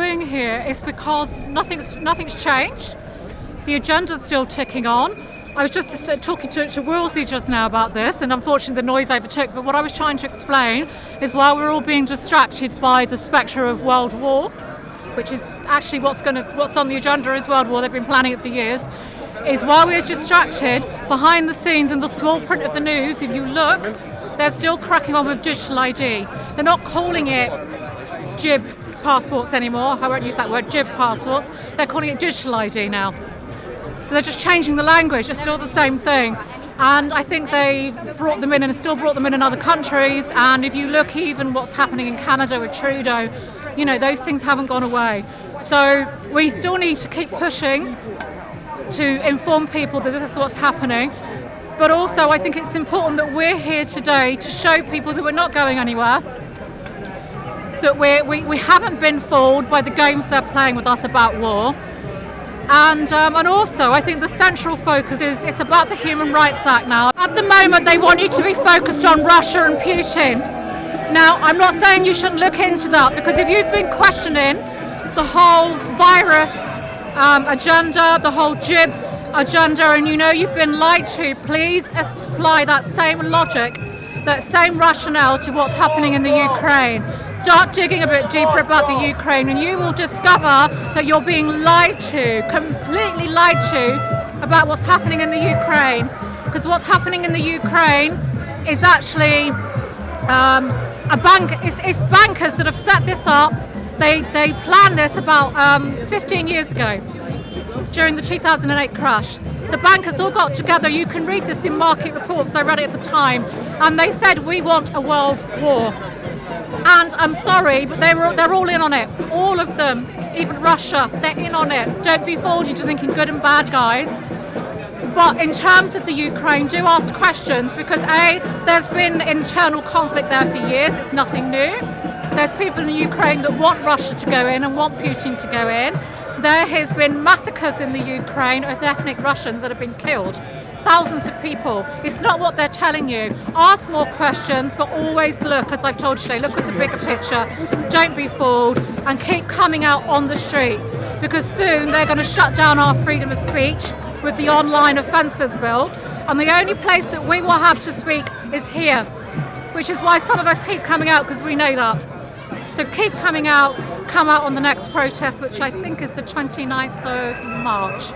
doing here is because nothing's changed. The agenda's still ticking on. I was just talking to Wolsey just now about this, and unfortunately the noise overtook, but what I was trying to explain is while we're all being distracted by the spectre of world war, which is actually what's on the agenda is world war, they've been planning it for years, is while we're distracted, behind the scenes in the small print of the news, if you look, they're still cracking on with digital ID. They're not calling it jib passports anymore. I won't use that word, jib passports. They're calling it digital ID now. So they're just changing the language. It's still the same thing. And I think they've brought them in and still brought them in other countries. And if you look even what's happening in Canada with Trudeau, you know, those things haven't gone away. So we still need to keep pushing to inform people that this is what's happening. But also I think it's important that we're here today to show people that we're not going anywhere, that we haven't been fooled by the games they're playing with us about war. And also I think the central focus is it's about the Human Rights Act now. At the moment they want you to be focused on Russia and Putin. Now I'm not saying you shouldn't look into that, because if you've been questioning the whole virus agenda, the whole jib agenda, and you know you've been lied to, please apply that same logic, that same rationale to what's happening in the Ukraine. Start digging a bit deeper about the Ukraine and you will discover that you're being lied to, completely lied to about what's happening in the Ukraine. Because what's happening in the Ukraine is actually it's bankers that have set this up. They planned this about 15 years ago during the 2008 crash. The bankers all got together. You can read this in market reports. I read it at the time, and they said we want a world war. And I'm sorry, but they're all in on it. All of them, even Russia, they're in on it. Don't be fooled into thinking good and bad guys. But in terms of the Ukraine, do ask questions, because A, there's been internal conflict there for years. It's nothing new. There's people in the Ukraine that want Russia to go in and want Putin to go in. There has been massacres in the Ukraine of ethnic Russians that have been killed. Thousands of people. It's not what they're telling you. Ask more questions, but always look, as I've told you today, look at the bigger picture. Don't be fooled and keep coming out on the streets, because soon they're going to shut down our freedom of speech with the online offences bill. And the only place that we will have to speak is here, which is why some of us keep coming out, because we know that. So keep coming out, come out on the next protest, which I think is the 29th of March.